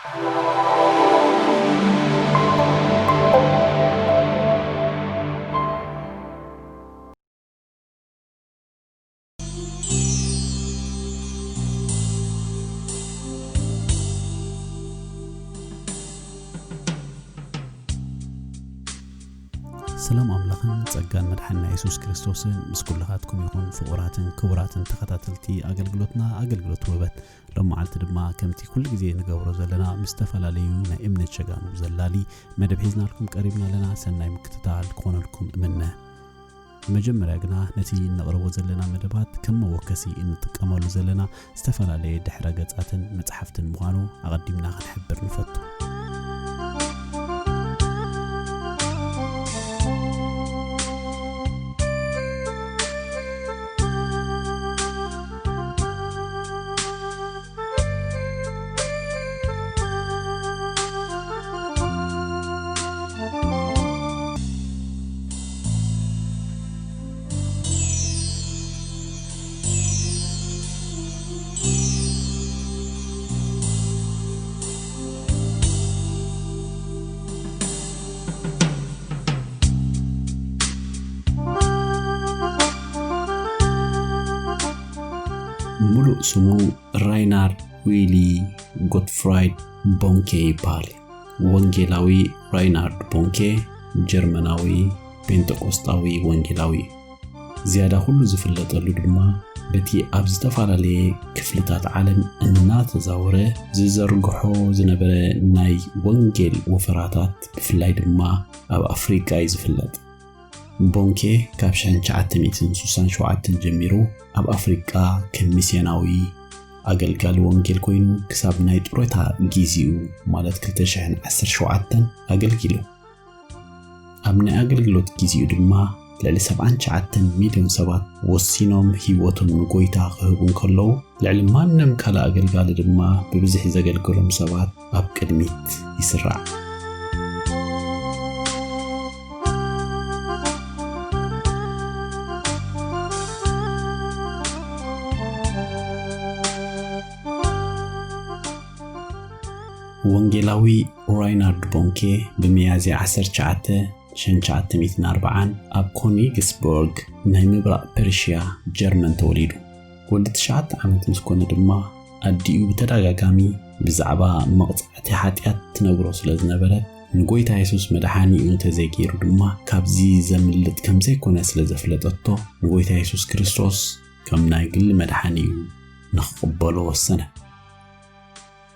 سلام أملاخن تسجل مدحنا يسوع كريستوس مسكولاتكم يكون فقراتن كبراتن تخطاتلتي أجلجلوت وبت لما علت دما كمتي كل جزء نجاور زلنا مستفلا ليونا إمن شجعنا زلالي مدب حزنا لكم قريبنا لنا سنة مكتتال كون لكم منا مجمع رجنا نتي نقرب زلنا مدبات كم وكسي إن تكمل زلنا استفلا لي دحرجات أتن متحفتن مغانو أقدمنا نحبر نفتو ملو سمو راينار ويلي غوتفرايد بونكي بالي وانجيلاوي راينارد بونكي جرمناوي بنتكوستاوي وانجيلاوي زيادة كل زفلت اللدما بتي أبزتفعل كفلتات عالم النات زاورة زرقحو زنبرة ناي وانجيل وفراتات بفلاي دما أو أفريقيا زفلت بونكي كابشان شعاتميتن سوسان شوعاتن جميرو أب أفريقيا كميسياناوي أقل وانجيل كوينو كساب نايت رويتا جيزيو مالت كلتشحن 10 شوعاتن أقل أبنى أقل جيزيو دما لعلي 7 مليون سبات وصينهم هيوتهم نقويتا خهبون كلو لعلي ما نم كلا أقل دما ببزح زاقل كلهم سبات أب كدميت يسرع وانجيلاوي راينارد بونكي بميازي 1940 أب كونيغسبورغ ناي مبرق برشيا جرمن توليدو ولد 9 عامت مسكونة دما أديو بتداغاغامي بزعبا مقطعتي حاتيات تنبرو سلازنبرت نقويتا يسوس مدحاني انت زيكيرو دما كابزي زملت كمزي كونا سلازفلتتو نقويتا يسوس كريستوس كم نايقل مدحاني نخقبلو السنة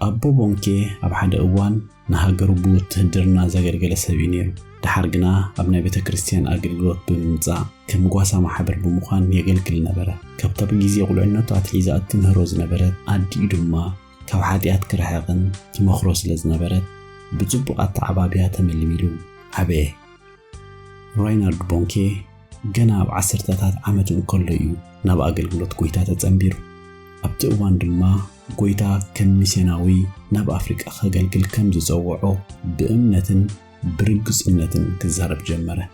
أبو بونكي أب حد أوان نهاجر بوت هدرنا زاجرجل سبينير دحرجنا أبناء بيت كريستيان أجلجلوت بمنزع كم قاسا محبر بمخان يجلجل نبرة كبتب جيزي يقول إنه تعتليزة تمهروز نبرة عدي دما كوحديات كرهاقن تمخروز لز نبرة بتجبو التعبابيها تملميلو عبيه راينارد بونكي جنا بعشرة عامة كله يو نبأ أجلجلوت كويتات تنبيرو أبتأوان دما قويتا كم ميسيناوي ناب أفريقيا خجلجل كم زوعو بأمنة برجس أمنة كزهرب جمرة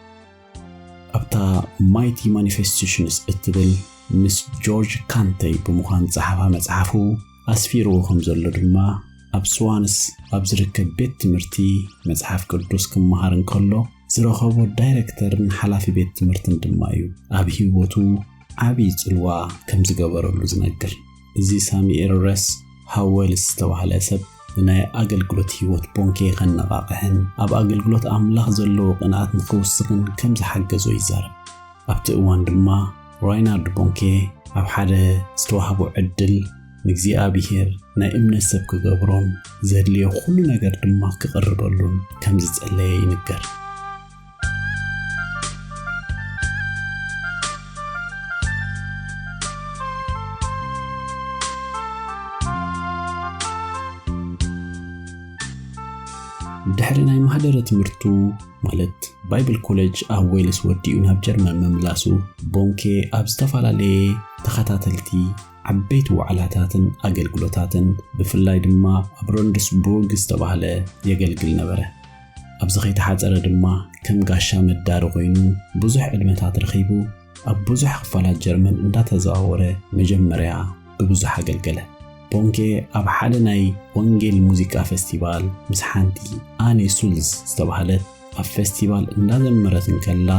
أبتا مايتي مانيفستيشنز اتبل مس جورج كانتي بمخان صحافة مصحفو أسفيرو خمزولو دما أبسوانس أبزرك بيت تمرتي مصحف قدوس كم مهارن كله زرخوبو دايركتر حلافي بيت تمرتن دمايو أبي هوتو عبي تلوا كم زقبرو لزنقل زي سامي إيرورس هاولس توحل سب ناي أقلقلوت هيوت بونكي خنقاقهن أب أقلقلوت أملاخ زلو قناعات نقوصقن كم زحقزو يزارب أبتقوان دما راينارد بونكي أب حدا ستوحبو عدل نجزي أبيهير ناي إمن السب كقبرون زاد ليو خلو نقر دما كقربالون كم زتقلي نقر دحرنا مهدرة مرتو مالت بايبل كوليج أويلس وديون هاب جرمان مملاسو بونكي أبستفال عليه تخطاتلتي عبيت وعلاتاتن أقلقلوتاتن بفلاي دما أبروندس بورغس تباله يقلقل نبره أبزخيت حازر دما كم قاشا مدار غينو بزح علمتات رخيبو أب بزح خفالات جرمان اندات زاوره مجمريا ببزح أقلقله ቦንኬ ኣብ ሓደ ናይ ወንጌል ሙዚቃ ፌስቲቫል ምስ ሓንቲ ኣኒ ሱልዝ ዝተባህለት ኣብ ፌስቲቫል እንዳዘመረትን ከላ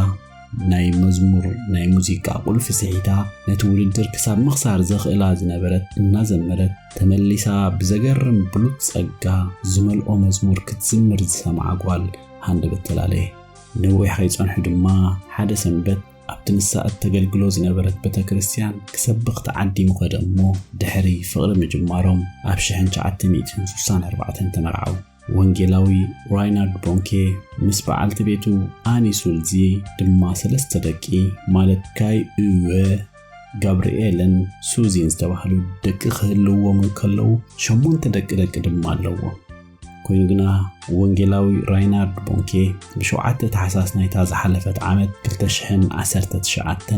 ናይ መዝሙር ናይ ሙዚቃ ቁልፊ ስሒታ ነቲ ውድድር ክሳብ ምኽሳር ዘኽእላ ዝነበረት እናዘመረት ተመሊሳ ብዘገርም ብሉጥ ጸጋ ዝመልኦ መዝሙር ክትዝምር ዝሰምዓ ጓል ሃንደበት ተላለየ ንውሕ ከይጸንሑ ድማ ሓደ ሰንበት ኣብቲ ንሳኣት ተገልግሎ ዝነበረት ቤተ ክርስቲያን ክሰብኽ ተዓዲሙ ኸደ እሞ ድሕሪ ፍቕሪ ምጅማሮም ኣብ 1964 ተመርዓው ወንጌላዊ ራይናርድ ቦንኬ ምስ በዓልቲ ቤቱ ኣኒ ሱልዚ ድማ 3 ደቂ ማለት ካይ ኡዌ ጋብርኤልን ሱዚን ዝተባህሉ ደቂ ክህልዎም ከለው 8 ደቂ ድማ ኣለዎም ኮይኑ ግና ወንጌላዊ ራይናርድ ቦንኬ ብ7 ታሕሳስ ናይታ ዝሓለፈት ዓመት 2019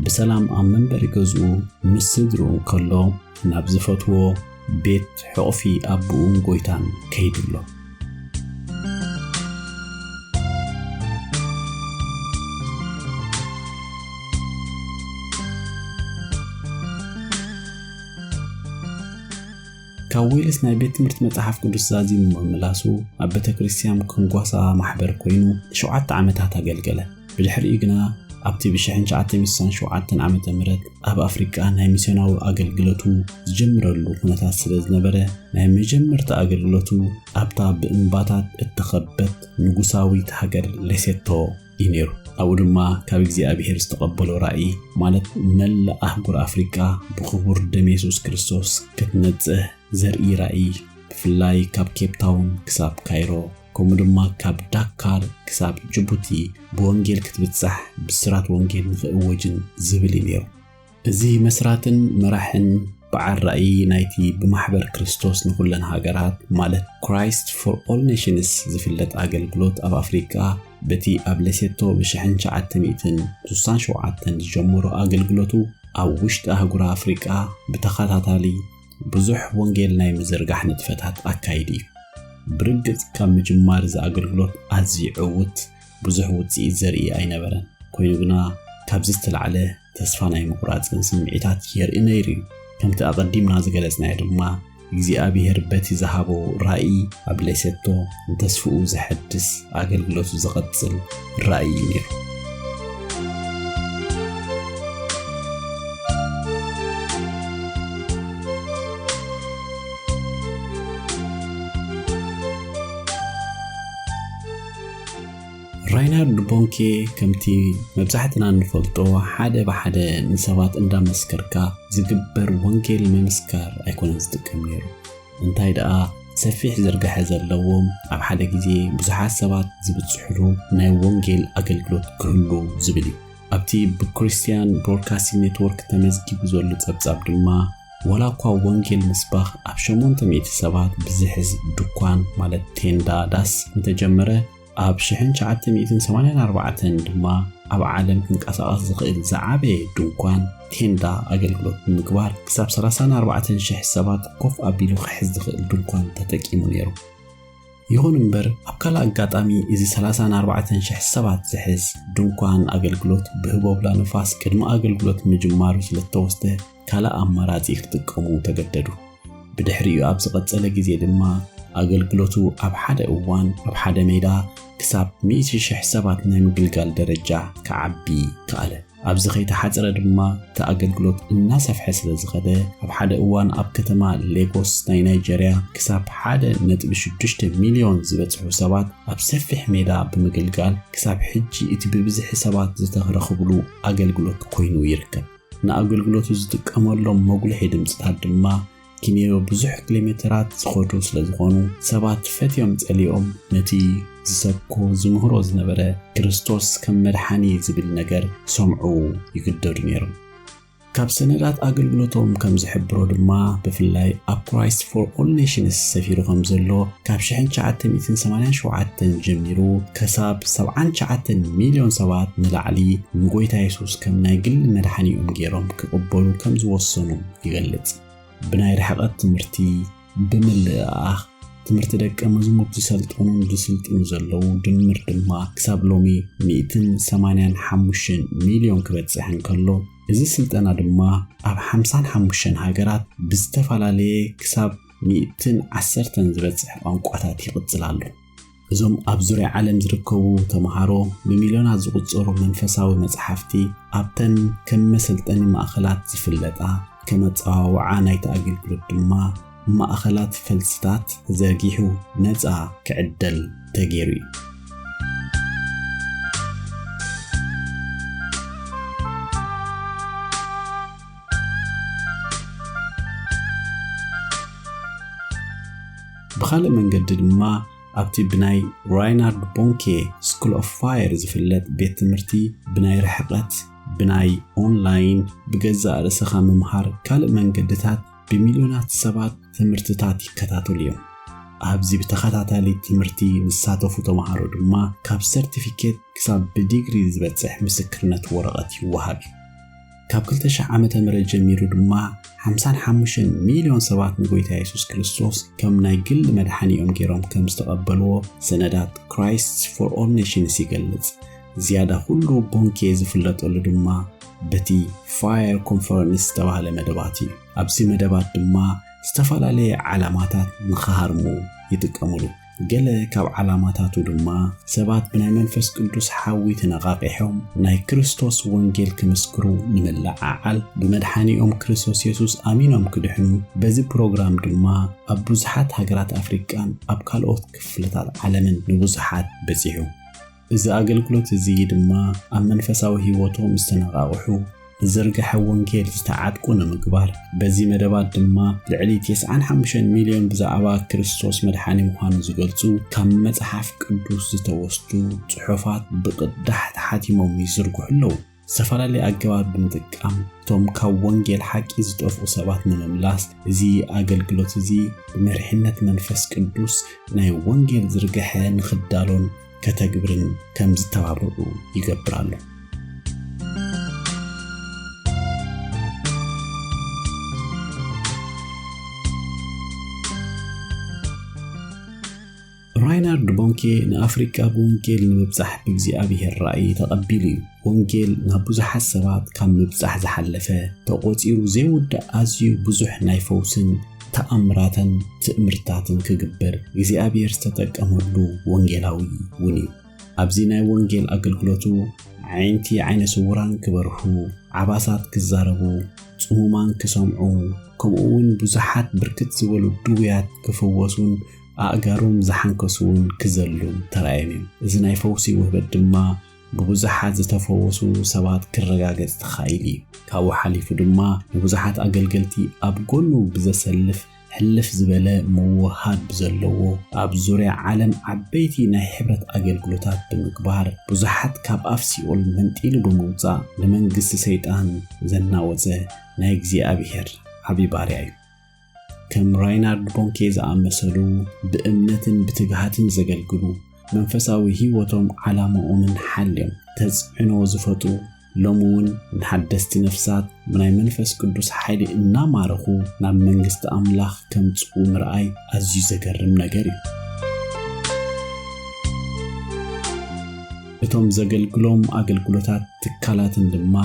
ብሰላም ኣብ መንበሪ ገዝኡ ምስ ስድርኡ ከሎ ናብ ዝፈትዎ ቤት ሕቑፊ ኣቦኡን ጎይታን ከይድሎ ካዌልስ ናይ ቤት ትምህርት መጽሓፍ ቅዱስ ዛዚም መምላሱ ኣብ ቤተ ክርስቲያን ኮንጓሳ ማሕበር ኮይኑ 7 ዓመታት ኣገልገለ ብድሕሪኡ ግና ኣብቲ ብ1967 ዓመተ ምህረት ኣብ ኣፍሪቃ ናይ ሚስዮናዊ ኣገልግሎቱ ዝጀምረሉ ኩነታት ስለ ዝነበረ ናይ መጀመርታ ኣገልግሎቱ ኣብታ ብእምባታት እተኸበት ንጉሳዊት ሃገር ሌሴቶ ኢነሩ ኣብኡ ድማ ካብ እግዚኣብሔር ዝተቐበሎ ራእይ ማለት መላእ ኣህጉር ኣፍሪቃ ብኽቡር ደም ኢየሱስ ክርስቶስ ክትነጽህ ዘርኢ ራእይ ብፍላይ ካብ ኬፕታውን ክሳብ ካይሮ ከምኡ ድማ ካብ ዳካር ክሳብ ጅቡቲ ብወንጌል ክትብጽሕ ብስራት ወንጌል ንኽእወጅን ዝብል ነይሩ እዚ መስራትን መራሕን በዓል ራእይ ናይቲ ብማሕበር ክርስቶስ ንኹለን ሃገራት ማለት ክራይስት ፎር ኦል ኔሽንስ ዝፍለጥ ኣገልግሎት ኣብ ኣፍሪቃ በቲ ኣብ ሌሴቶ ብ1967 ዝጀመሮ ኣገልግሎቱ ኣብ ውሽጢ ኣህጉር ኣፍሪቃ ብተኸታታሊ ብዙሕ ወንጌል ናይ ምዝርጋሕ ንጥፈታት ኣካይዲ ብርግጽ ካብ ምጅማር ዘኣገልግሎት ኣዝዩ ዕውት ብዙሕ ውጽኢት ዘርኢ ኣይነበረን ኮይኑ ግና ካብዚ ዝተልዓለ ተስፋ ናይ ምቁራጽን ስምዒታት የርኢ ነይሩ ከምቲ ኣቐዲምና ዝገለጽናዮ ድማ እግዚኣብሔር በቲ ዝሃቦ ራእይ ኣብ ሌሴቶ ተስፍኡ ዝሕድስ ኣገልግሎቱ ዝቐጽል ራእይ ነይሩ ራይናርድ ቦንኬ ከምቲ መብዛሕትና እንፈልጦ ሓደ ብሓደ ንሰባት እንዳመስከርካ ዝግበር ወንጌል መምስካር ኣይኮነን ዝጥቀም ነይሩ እንታይ ደኣ ሰፊሕ ዝርግሐ ዘለዎም ኣብ ሓደ ግዜ ብዙሓት ሰባት ዝብጽሕሉ ናይ ወንጌል ኣገልግሎት ክህሉ ዝብል እዩ ኣብቲ ብክርስቲያን ብሮድካስቲንግ ኔትወርክ ተመዝጊቡ ዘሎ ጸብጻብ ድማ ወላ እኳ ወንጌል ምስባኽ ኣብ 800 ሰባት ብዝሕዝ ድኳን ማለት ቴንዳ ዳስ እንተጀመረ ኣብ 1984 ድማ ኣብ ዓለም ክንቀሳቐስ ዝኽእል ዝዓበየ ድንኳን ቴንዳ ኣገልግሎት ምግባር ክሳብ 34,000 ሰባት ኮፍ ኣቢሉ ክሕዝ ዝኽእል ድንኳን ተጠቂሙ ነይሩ ይኹን እምበር ኣብ ካልእ ኣጋጣሚ እዚ 34,000 ሰባት ዝሕዝ ድንኳን ኣገልግሎት ብህቦብላ ንፋስ ቅድሚ ኣገልግሎት ምጅማሩ ስለተወስደ ካልእ ኣማራጺ ክጥቀሙ ተገደዱ ብድሕሪኡ ኣብ ዝቐጸለ ግዜ ድማ ኣገልግሎቱ ኣብ ሓደ እዋን ኣብ ሓደ ሜዳ ክሳብ 100,000 ሰባት ናይ ምግልጋል ደረጃ ከዓቢ ከኣለ ኣብዚ ከይተሓፀረ ድማ ተኣገልግሎት እናሰፍሐ ስለ ዝኸደ ኣብ ሓደ እዋን ኣብ ከተማ ሌጎስ ናይ ናይጀርያ ክሳብ 1.6 ሚልዮን ዝበጽሑ ሰባት ኣብ ሰፊሕ ሜዳ ብምግልጋል ክሳብ ሕጂ እቲ ብብዝሒ ሰባት ዝተረኸብሉ ኣገልግሎት ኮይኑ ይርከብ ንኣገልግሎቱ ዝጥቀመሎም መጉልሒ ድምጽታት ድማ ኪንዮ ብዙሕ ኪሎሜትራት ዝኸዱ ስለ ዝኾኑ ሰባት ፈትዮም ጸሊኦም ነቲ ዝሰብኮ ዝምህሮ ዝነበረ ክርስቶስ ከም መድሓኒ ዝብል ነገር ሰምዑ ይግደዱ ነይሮም ካብ ሰነዳት ኣገልግሎቶም ከም ዝሕብሮ ድማ ብፍላይ ኣብ ክራይስት ፎር ኦል ኔሽንስ ሰፊሩ ከም ዘሎ ካብ 1987 ጀሚሩ ክሳብ 79 ሚልዮን ሰባት ንላዕሊ ንጎይታ ኢየሱስ ከም ናይ ግል መድሓኒኦም ገይሮም ክቕበሉ ከም ዝወሰኑ ይገልጽ ብናይ ርሕቐት ትምህርቲ ብምልኣኽ ትምህርቲ ደቀ መዝሙር ዝሰልጥኑ ዘለዉ ድምር ድማ ክሳብ ሎሚ 185 ሚልዮን ክበጽሕ እንከሎ እዚ ስልጠና ድማ ኣብ 55 ሃገራት ብዝተፈላለየ ክሳብ 110 ዝበጽሕ ቋንቋታት ይቕጽል ኣሎ። እዞም ኣብ ዙርያ ዓለም ዝርከቡ ተማሃሮ ብሚልዮናት ዝቝጸሩ መንፈሳዊ መጽሓፍቲ ኣብተን ከም መሰልጠኒ ማእኸላት ዝፍለጣ ከም ኣጸዋውዓ ናይቲ ኣገልግሎት ድማ ማእኸላት ፈልስታት ዘርጊሑ ነፃ ክዕደል ተገይሩ እዩ። بخالق መንገዲ ድማ ኣብቲ ብናይ ራይናርድ ቦንኬ ስኩል ኦፍ ፋየር ዝፍለጥ ቤት ትምህርቲ ብናይ ርሕቀት ብናይ ኦንላይን ብገዛእ ርእስኻ ምምሃር ካልእ መንገድታት ብሚልዮናት ሰባት ትምህርትታት ይከታተሉ እዮም። ኣብዚ ብተኸታታሊ ትምህርቲ ንሳተፉ ተማሃሮ ድማ ካብ ሰርቲፊኬት ክሳብ ብዲግሪ ዝበጽሕ ምስክርነት ወረቐት ይወሃብ። ካብ 2000 ዓመተ ምህረት ጀሚሩ ድማ 55 ሚልዮን ሰባት ንጎይታ ኢየሱስ ክርስቶስ ከም ናይ ግል መድሓኒኦም ገይሮም ከም ዝተቐበልዎ ሰነዳት Christ for All Nations ይገልጽ። ዝያዳ ሁሉ ቦንኬ ዝፍለጠሉ ድማ በቲ ፋየር ኮንፈረንስ ዝተባህለ መደባት እዩ። ኣብዚ መደባት ድማ ዝተፈላለዩ ዓላማታት ንኽሃርሙ ይጥቀሙሉ። ገለ ካብ ዓላማታቱ ድማ ሰባት ብናይ መንፈስ ቅዱስ ሓዊ ተነቓቂሖም ናይ ክርስቶስ ወንጌል ክምስክሩ ንምልዓዓል ብመድሓኒኦም ክርስቶስ ኢየሱስ ኣሚኖም ክድሕኑ በዚ ፕሮግራም ድማ ኣብ ብዙሓት ሃገራት ኣፍሪቃን ኣብ ካልኦት ክፍልታት ዓለምን ንብዙሓት በፂሑ። እዚ ኣገልግሎት እዚ ድማ ኣብ መንፈሳዊ ህይወቶም ዝተነቓቕሑ ዝርግሐ ወንጌል ዝተዓድቁ ንምግባር በዚ መደባት ድማ ልዕሊ 95 ሚልዮን ብዛዕባ ክርስቶስ መድሓኒ ምዃኑ ዝገልጹ ካብ መጽሓፍ ቅዱስ ዝተወስዱ ጽሑፋት ብቅዳሕ ተሓቲሞም ይዝርግሑ ኣለዉ። ዝተፈላለዩ ኣገባብ ብምጥቃም እቶም ካብ ወንጌል ሓቂ ዝጠፍኡ ሰባት ንምምላስ እዚ ኣገልግሎት እዚ ብመሪሕነት መንፈስ ቅዱስ ናይ ወንጌል ዝርግሐ ንኽዳሎን ከተግብርን ከም ዝተባበሩ ይገብራሉ። ራይናርድ ቦንኬ ንኣፍሪካ ብወንጌል ንምብጻሕ ብእግዚአብሔር ራእይ ተቐቢሉ እዩ። ወንጌል ናብ ብዙሓት ሰባት ካብ ምብጻሕ ዝሓለፈ ተቖጺሩ ዘይውዳእ ኣዝዩ ብዙሕ ናይ ፈውስን ተኣምራትን ትእምርታትን ክግበር እግዚአብሔር ዝተጠቀመሉ ወንጌላዊ እውን እዩ። ኣብዚ ናይ ወንጌል ኣገልግሎቱ ዓይንቲ ዓይነ ስውራን ክበርሁ፣ ዓባሳት ክዛረቡ፣ ጽሙማን ክሰምዑ፣ ከምኡውን ብዙሓት ብርክት ዝበሉ ድውያት ክፍወሱን ኣእጋሮም ዝሓንከሱን ክዘሉን ተራእዮም እዮም። እዚ ናይ ፈውሲ ውህበት ድማ ብብዙሓት ዝተፈወሱ ሰባት ክረጋገጽ ተኻኢሉ እዩ። ካብኡ ሓሊፉ ድማ ንብዙሓት ኣገልገልቲ ኣብ ጎኑ ብዘሰልፍ ሕልፍ ዝበለ ምውሃድ ብዘለዎ ኣብ ዙርያ ዓለም ዓበይቲ ናይ ሕብረት ኣገልግሎታት ብምግባር ብዙሓት ካብ ኣፍ ሲኦል መንጢሉ ብምውፃእ ንመንግስቲ ሰይጣን ዘናወፀ ናይ እግዚአብሔር ዓብይ ባርያ እዩ። ከም ራይናርድ ቦንኬ ዝኣመሰሉ ብእምነትን ብትግሃትን ዘገልግሉ መንፈሳዊ ህይወቶም ዓላማኦምን ሓልዮም ተጽዕኖ ዝፈጥሩ ሎሙውን ንሓደስቲ ነፍሳት ብናይ መንፈስ ቅዱስ ሓይሊ እናማረኹ ናብ መንግስቲ ኣምላኽ ከምጽኡ ምርኣይ ኣዝዩ ዘገርም ነገር እዩ። እቶም ዘገልግሎም ኣገልግሎታት ትካላትን ድማ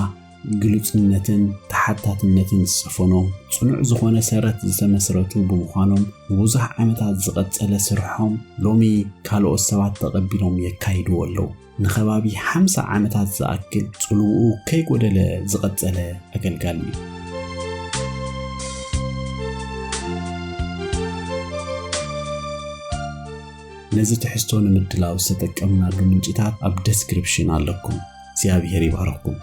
ግሉጽነትን ተሓታትነትን ዝሰፈኖም ጽኑዕ ዝኾነ ሰረት ዝተመስረቱ ብምዃኖም ብዙሕ ዓመታት ዝቐጸለ ስርሖም ሎሚ ካልኦት ሰባት ተቐቢሎም የካይድዎ ኣለዉ። ንኸባቢ 50 ዓመታት ዝኣክል ጽልውኡ ከይጎደለ ዝቐጸለ ኣገልጋሊ እዩ። ነዚ ትሕዝቶ ንምድላው ዝተጠቀምናሉ ምንጭታት ኣብ ዴስክሪፕሽን ኣለኩም። እግዚአብሔር ይባርክኩም።